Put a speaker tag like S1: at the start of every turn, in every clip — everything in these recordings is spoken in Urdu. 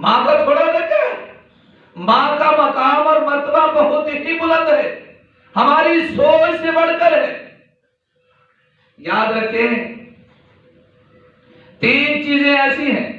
S1: ماں کا تھوڑا دیکھے، ماں کا مقام اور مرتبہ بہت ہی بلند ہے، ہماری سوچ سے بڑھ کر ہے۔ یاد رکھیں 3 چیزیں ایسی ہیں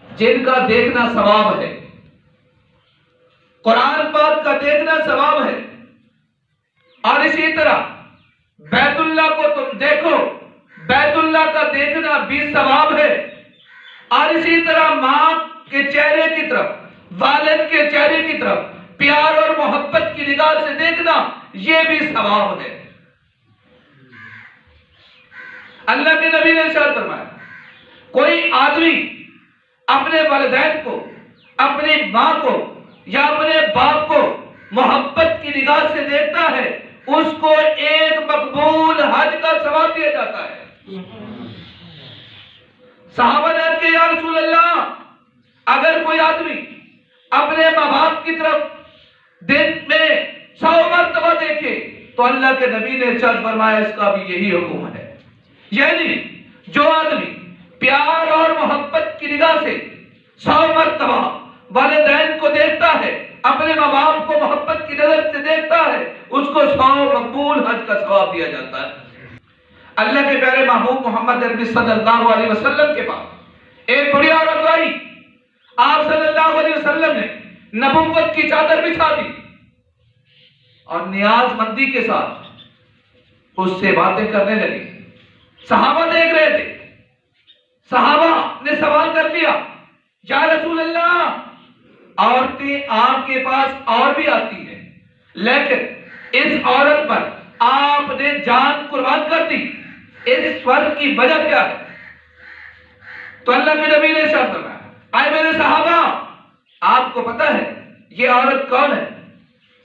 S1: جن کا دیکھنا ثواب ہے۔ قرآن پاک کا دیکھنا ثواب ہے، اور اسی طرح بیت اللہ کو تم دیکھو، بیت اللہ کا دیکھنا بھی ثواب ہے، اور اسی طرح ماں کے چہرے کی طرف، والد کے چہرے کی طرف پیار اور محبت کی نگاہ سے دیکھنا یہ بھی ثواب ہے۔ اللہ کے نبی نے ارشاد فرمایا کوئی آدمی اپنے والدین کو، اپنی ماں کو یا اپنے باپ کو محبت کی نگاہ سے دیکھتا ہے، اس کو ایک مقبول حج کا ثواب دیا جاتا ہے۔ صحابہ نے عرض کیا یا رسول اللہ، اگر کوئی آدمی اپنے ماں باپ کی طرف دن میں 100 مرتبہ دیکھے تو اللہ کے نبی نے ارشاد فرمایا اس کا بھی یہی حکم ہے، یعنی جو آدمی پیار اور محبت کی نگاہ سے 100 مرتبہ والدین کو دیکھتا ہے، اپنے ماں باپ کو محبت کی نظر سے دیکھتا ہے، اس کو 100 مقبول حج کا ثواب دیا جاتا ہے۔ اللہ کے پیارے محبوب محمد عربی صلی اللہ علیہ وسلم کے پاس ایک بڑی عورت آئی، آپ صلی اللہ علیہ وسلم نے نبوت کی چادر بچھا دی اور نیاز مندی کے ساتھ اس سے باتیں کرنے لگی۔ صحابہ دیکھ رہے تھے، صحابہ نے سوال کر لیا یا رسول اللہ، عورتیں آپ کے پاس اور بھی آتی ہیں، لیکن اس عورت پر آپ نے جان قربان کر دی، اس فرق کی وجہ کیا ہے؟ تو اللہ کے نبی نے ارشاد فرمایا اے میرے صحابہ، آپ کو پتہ ہے یہ عورت کون ہے؟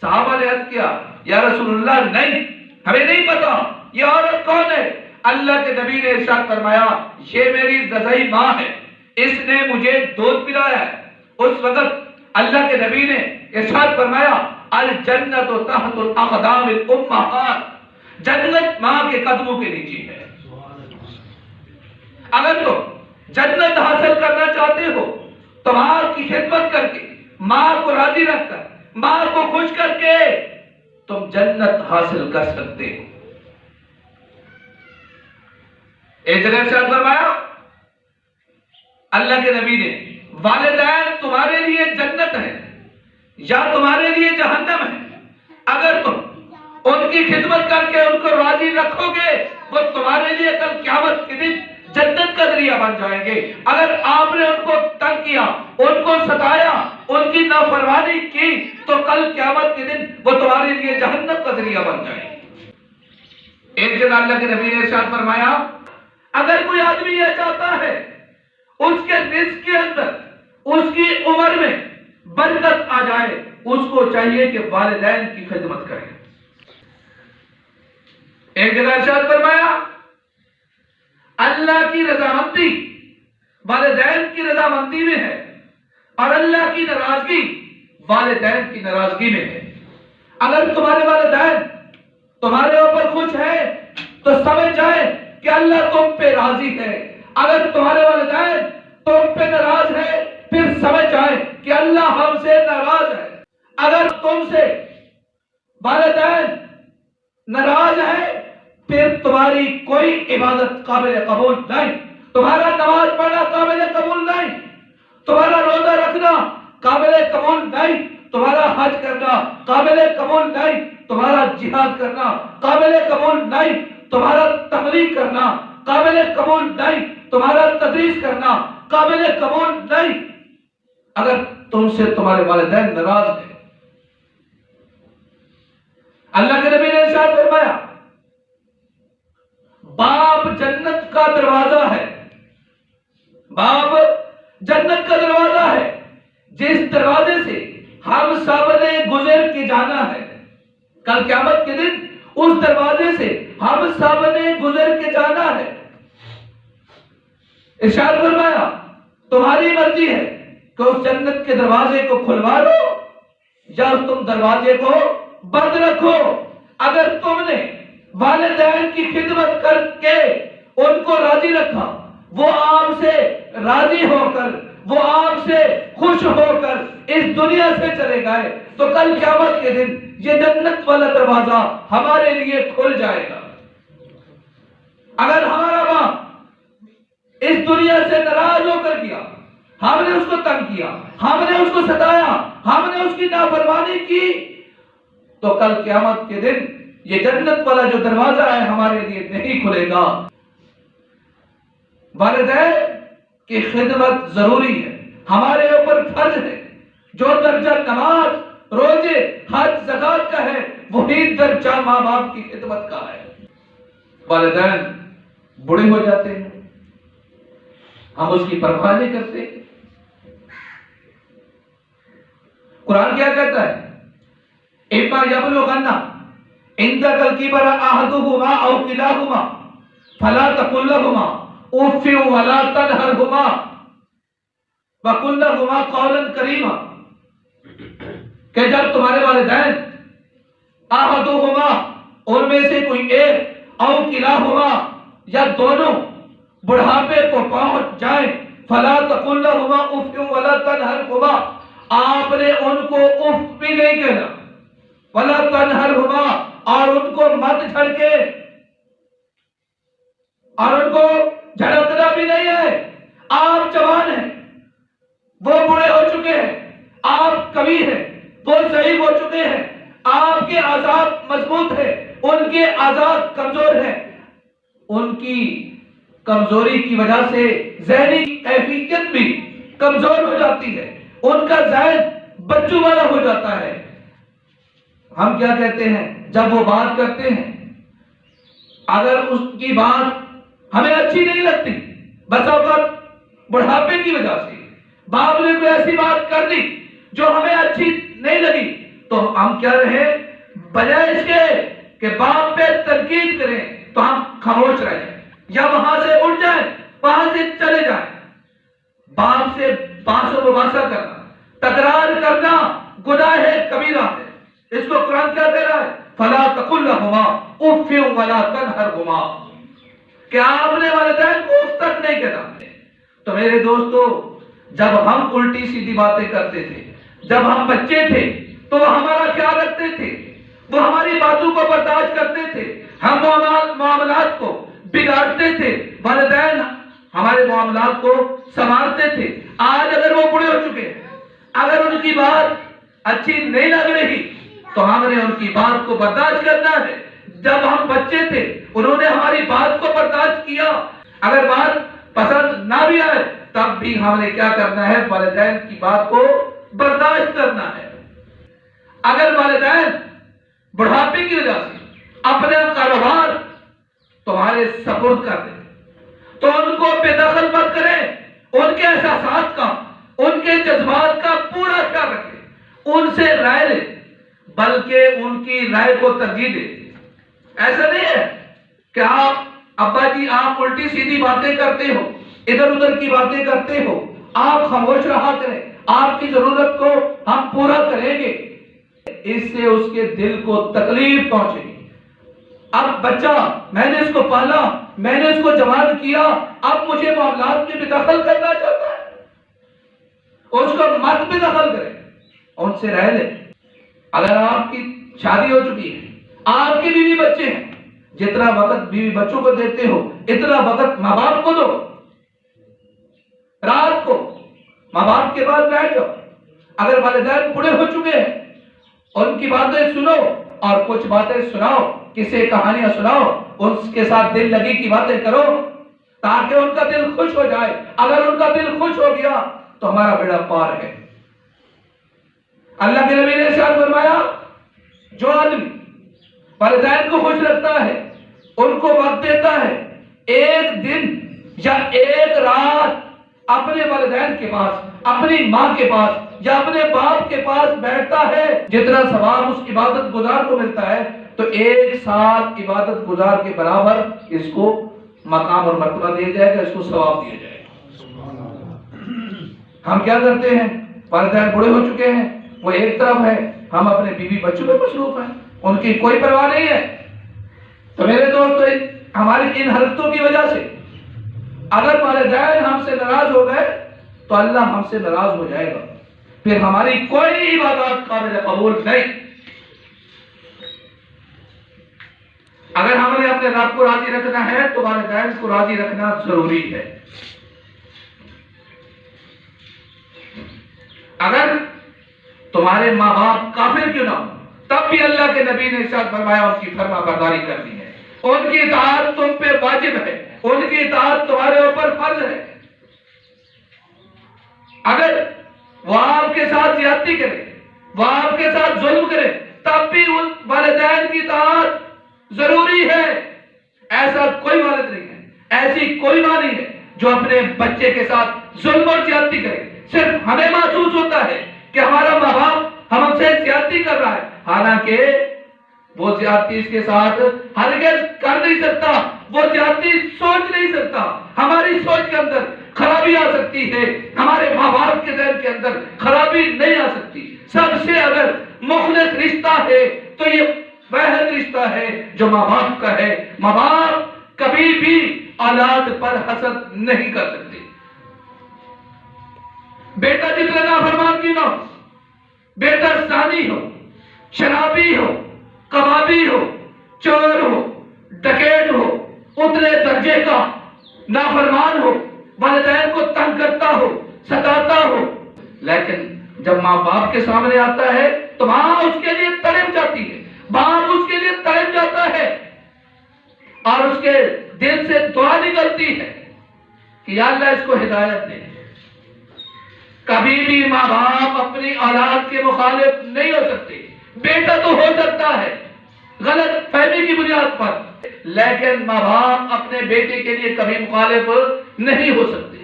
S1: صحابہ نے عرض کیا یا رسول اللہ نہیں، ہمیں نہیں پتا یہ عورت کون ہے۔ اللہ کے نبی نے ارشاد فرمایا یہ میری رضعی ماں ہے، اس نے مجھے دودھ پلایا ہے۔ اس وقت اللہ کے نبی نے ارشاد فرمایا الجنت تحت الاقدام الامہات، جنت ماں کے قدموں کے نیچے ہے۔ اگر تم جنت حاصل کرنا چاہتے ہو تو ماں کی خدمت کر کے، ماں کو راضی رکھ کر، ماں کو خوش کر کے تم جنت حاصل کر سکتے ہو۔ ایک جگہ ارشاد فرمایا اللہ کے نبی نے والدین تمہارے لیے جنت ہے یا تمہارے لیے جہنم ہے، اگر تم ان کی خدمت کر کے ان کو راضی رکھو گے وہ تمہارے لیے کل قیامت کے دن جنت کا ذریعہ بن جائیں گے، اگر آپ نے ان کو تنگ کیا، ان کو ستایا، ان کی نافرمانی کی تو کل قیامت کے دن وہ تمہارے لیے جہنم کا ذریعہ بن جائیں گے۔ ایک جگہ اللہ کے نبی نے ارشاد فرمایا اگر کوئی آدمی یہ چاہتا ہے اس کے رزق کے اندر، اس کی عمر میں برکت آ جائے، اس کو چاہیے کہ والدین کی خدمت کرے۔ ایک جگہ ارشاد فرمایا اللہ کی رضامندی والدین کی رضامندی میں ہے اور اللہ کی ناراضگی والدین کی ناراضگی میں ہے۔ اگر تمہارے والدین تمہارے اوپر خوش ہے تو سمجھ جائے کہ اللہ تم پہ راضی ہے، اگر تمہارے والدین تم پہ ناراض ہے پھر سمجھ جائے کہ اللہ ہم سے ناراض ہے۔ اگر تم سے والدین ناراض ہے پھر تمہاری کوئی عبادت قابل قبول نہیں، تمہارا نماز پڑھنا قابل قبول نہیں، تمہارا روزہ رکھنا قابل قبول نہیں، تمہارا حج کرنا قابل قبول نہیں، تمہارا جہاد کرنا قابل قبول نہیں، تمہارا تبلیغ کرنا قابل قبول نہیں، تمہارا تدریس کرنا قابل قبول نہیں، اگر تم سے تمہارے والدین ناراض ہیں۔ اللہ کے نبی نے ارشاد فرمایا باپ جنت کا دروازہ ہے، باپ جنت کا دروازہ ہے، جس دروازے سے ہم سب نے گزر کے جانا ہے، کل قیامت کے دن اس دروازے سے ہم سب نے گزر کے جانا ہے۔ ارشاد فرمایا تمہاری مرضی ہے کہ اس جنت کے دروازے کو کھلوا لو یا تم دروازے کو بند رکھو۔ اگر تم نے والدین کی خدمت کر کے ان کو راضی رکھا، وہ آپ سے راضی ہو کر وہ آپ سے خوش ہو کر اس دنیا سے چلے گئے تو کل قیامت کے دن یہ جنت والا دروازہ ہمارے لیے کھل جائے گا۔ اگر ہمارا باپ اس دنیا سے ناراض ہو کر گیا، ہم نے اس کو تنگ کیا، ہم نے اس کو ستایا، ہم نے اس کی نافرمانی کی، تو کل قیامت کے دن یہ جنت والا جو دروازہ ہے ہمارے لیے نہیں کھلے گا۔ والدین کی خدمت ضروری ہے، ہمارے اوپر فرض ہے۔ جو درجہ نماز، روزے، حج، زکات کا ہے وہی درجہ ماں باپ کی خدمت کا ہے۔ والدین بوڑھے ہو جاتے ہیں، ہم اس کی پرواہ نہیں کرتے۔ قرآن کیا کہتا ہے؟ اِمَّا يَبْلُغَنَّ عِندَكَ الْكِبَرَ أَحَدُهُمَا أَوْ كِلَاهُمَا فَلَا تَقُل لَّهُمَا اُفٍّ وَلَا تَنْهَرْهُمَا وَقُل لَّهُمَا قَوْلًا كَرِيمًا، کہ جب تمہارے والدین أَحَدُهُمَا ان میں سے کوئی ایک، أَوْ كِلَاهُمَا یا دونوں بڑھاپے کو پہنچ جائیں، فَلَا تَقُل لَّهُمَا اُفٍّ وَلَا تَنْهَرْهُمَا، آپ نے ان کو اف بھی نہیں کہنا، وَلَا تَنْهَرْهُمَا اور ان کو مت جھڑکے، اور ان کو جھڑکنا بھی نہیں ہے۔ آپ جوان ہیں، وہ بوڑھے ہو چکے ہیں، آپ کبھی ہیں، وہ ضعیف ہو چکے ہیں، آپ کے اعضاء مضبوط ہیں، ان کے اعضاء کمزور ہیں، ان کی کمزوری کی وجہ سے ذہنی کیفیت بھی کمزور ہو جاتی ہے، ان کا ذہن بچوں والا ہو جاتا ہے۔ ہم کیا کہتے ہیں جب وہ بات کرتے ہیں، اگر اس کی بات ہمیں اچھی نہیں لگتی، بس اوقات بڑھاپے کی وجہ سے باپ نے کوئی ایسی بات کر دی جو ہمیں اچھی نہیں لگی، تو ہم کیا رہے، بجائے اس کے کہ باپ پہ تنقید کریں تو ہم خاموش رہ جائیں یا وہاں سے اٹھ جائیں، وہاں سے چلے جائیں۔ باپ سے بحث و مباحثہ کرنا، تکرار کرنا گناہ کبیرہ ہے۔ اس کو قرآن کیا کہہ رہا ہے؟ فَلَا تَقُل لَّهُمَا اُفٍّ وَلَا تَنْهَرْهُمَا، کہ آپ نے والدین کو اف تک نہیں کہنا۔ تو میرے دوستو، جب ہم الٹی سیدھی باتیں کرتے تھے، جب ہم بچے تھے تو وہ ہمارا خیال رکھتے تھے، وہ ہماری باتوں کو برداشت کرتے تھے، ہم معاملات کو بگاڑتے تھے، والدین ہمارے معاملات کو سنوارتے تھے۔ آج اگر وہ بوڑھے ہو چکے ہیں، اگر ان کی بات اچھی نہیں لگ رہی تو ہم نے ان کی بات کو برداشت کرنا ہے۔ جب ہم بچے تھے انہوں نے ہماری بات کو برداشت کیا، اگر بات پسند نہ بھی آئے تب بھی ہم نے کیا کرنا ہے، والدین کی بات کو برداشت کرنا ہے۔ اگر والدین بڑھاپے کی وجہ سے اپنے کاروبار تمہارے سپرد کر دیں تو ان کو بے دخل مت کریں، ان کے احساسات کا، ان کے جذبات کا پورا خیال رکھیں، ان سے رائے لیں، بلکہ ان کی رائے کو ترجیح دیں۔ ایسا نہیں ہے کہ آپ ابا جی آپ الٹی سیدھی باتیں کرتے ہو، ادھر ادھر کی باتیں کرتے ہو، آپ خاموش رہا کریں، آپ کی ضرورت کو ہم پورا کریں گے، اس سے اس کے دل کو تکلیف پہنچے گی۔ اب بچہ، میں نے اس کو پالا، میں نے اس کو جوان کیا، اب مجھے معاملات میں بھی دخل کرنا چاہتا ہے، اس کو مت بھی دخل کریں، ان سے رہ لیں۔ اگر آپ کی شادی ہو چکی ہے، آپ کے بیوی بچے ہیں، جتنا وقت بیوی بچوں کو دیتے ہو اتنا وقت ماں باپ کو دو۔ رات کو ماں باپ کے بعد بیٹھ جاؤ، اگر والدین بوڑھے ہو چکے ہیں ان کی باتیں سنو اور کچھ باتیں سناؤ، کسے کہانیاں سناؤ، ان کے ساتھ دل لگی کی باتیں کرو تاکہ ان کا دل خوش ہو جائے۔ اگر ان کا دل خوش ہو گیا تو ہمارا بیڑا پار ہے۔ اللہ کے نبی نے ارشاد فرمایا، جو آدمی والدین کو خوش رکھتا ہے، ان کو وقت دیتا ہے، ایک دن یا ایک رات اپنے والدین کے پاس، اپنی ماں کے پاس یا اپنے باپ کے پاس بیٹھتا ہے، جتنا ثواب اس عبادت گزار کو ملتا ہے تو ایک سال عبادت گزار کے برابر اس کو مقام اور مرتبہ دیا جائے گا، اس کو ثواب دیا جائے گا۔ ہم کیا کرتے ہیں، والدین بوڑھے ہو چکے ہیں، وہ ایک طرف ہے، ہم اپنے بیوی بچوں میں مصروف ہیں، ان کی کوئی پرواہ نہیں ہے۔ تو میرے دوستو، ہماری ان حرکتوں کی وجہ سے اگر والدین ہم سے ناراض ہو گئے تو اللہ ہم سے ناراض ہو جائے گا، پھر ہماری کوئی عبادات قابل قبول نہیں۔ اگر ہم نے اپنے رب کو راضی رکھنا ہے تو والدین کو راضی رکھنا ضروری ہے۔ اگر تمہارے ماں باپ کافر کیوں نہ ہو، تب بھی اللہ کے نبی نے ارشاد فرمایا ان کی فرما برداری کرنی ہے، ان کی اطاعت تم پہ واجب ہے، ان کی اطاعت تمہارے اوپر فرض ہے۔ اگر وہ آپ کے ساتھ زیادتی کرے، وہ آپ کے ساتھ ظلم کرے، تب بھی ان والدین کی اطاعت ضروری ہے۔ ایسا کوئی والد نہیں ہے، ایسی کوئی ماں نہیں ہے جو اپنے بچے کے ساتھ ظلم اور زیادتی کرے۔ صرف ہمیں محسوس ہوتا ہے کہ ہمارا ماں باپ ہم سے زیادتی کر رہا ہے، حالانکہ وہ زیادتی اس کے ساتھ ہرگز کر نہیں سکتا، وہ زیادتی سوچ نہیں سکتا۔ ہماری سوچ کے اندر خرابی آ سکتی ہے، ہمارے ماں باپ کے ذہن کے اندر خرابی نہیں آ سکتی۔ سب سے اگر مخلص رشتہ ہے تو یہ واحد رشتہ ہے جو ماں باپ کا ہے۔ ماں باپ کبھی بھی اولاد پر حسد نہیں کر سکتے۔ بیٹا جتنا نافرمان کیوں نہ ہو، بیٹا زانی ہو، شرابی ہو، کبابی ہو، چور ہو، ڈکیت ہو، اتنے درجے کا نافرمان ہو، والدین کو تنگ کرتا ہو، ستاتا ہو، لیکن جب ماں باپ کے سامنے آتا ہے تو ماں اس کے لیے تڑپ جاتی ہے، باپ اس کے لیے تڑپ جاتا ہے، اور اس کے دل سے دعا نکلتی ہے کہ یا اللہ اس کو ہدایت دے۔ کبھی بھی ماں باپ اپنی اولاد کے مخالف نہیں ہو سکتے۔ بیٹا تو ہو سکتا ہے غلط فہمی کی بنیاد پر، لیکن ماں باپ اپنے بیٹے کے لیے کبھی مخالف نہیں ہو سکتے۔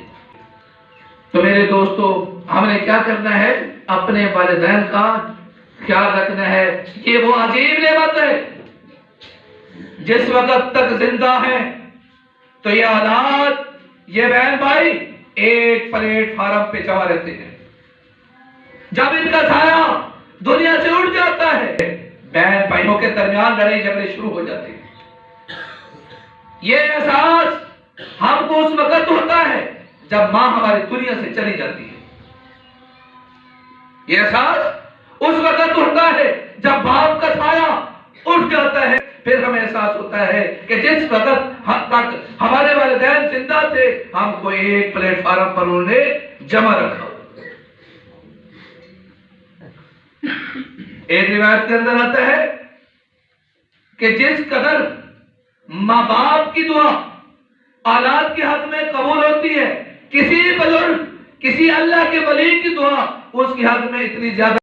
S1: تو میرے دوستو، ہم نے کیا کرنا ہے؟ اپنے والدین کا خیال رکھنا ہے کہ وہ عظیم نعمت ہے۔ جس وقت تک زندہ ہے تو یہ اولاد، یہ بہن بھائی ایک پلیٹ فارم پہ جمع رہتے ہیں۔ جب ان کا سایہ دنیا سے اٹھ جاتا ہے، بہن بھائیوں کے درمیان لڑائی جھگڑے شروع ہو جاتے ہیں۔ یہ احساس ہم کو اس وقت ہوتا ہے جب ماں ہماری دنیا سے چلی جاتی ہے۔ یہ احساس اس وقت ہوتا ہے جب باپ کا سایہ اٹھ جاتا ہے۔ پھر ہمیں احساس ہوتا ہے کہ جس وقت تک ہمارے والدین زندہ تھے، ہم کو ایک پلیٹ فارم پر انہوں نے جمع رکھا۔ ایک روایت کے اندر آتا ہے کہ جس قدر ماں باپ کی دعا اولاد کے حق میں قبول ہوتی ہے، کسی بزرگ، کسی اللہ کے ولی کی دعا اس کے حق میں اتنی زیادہ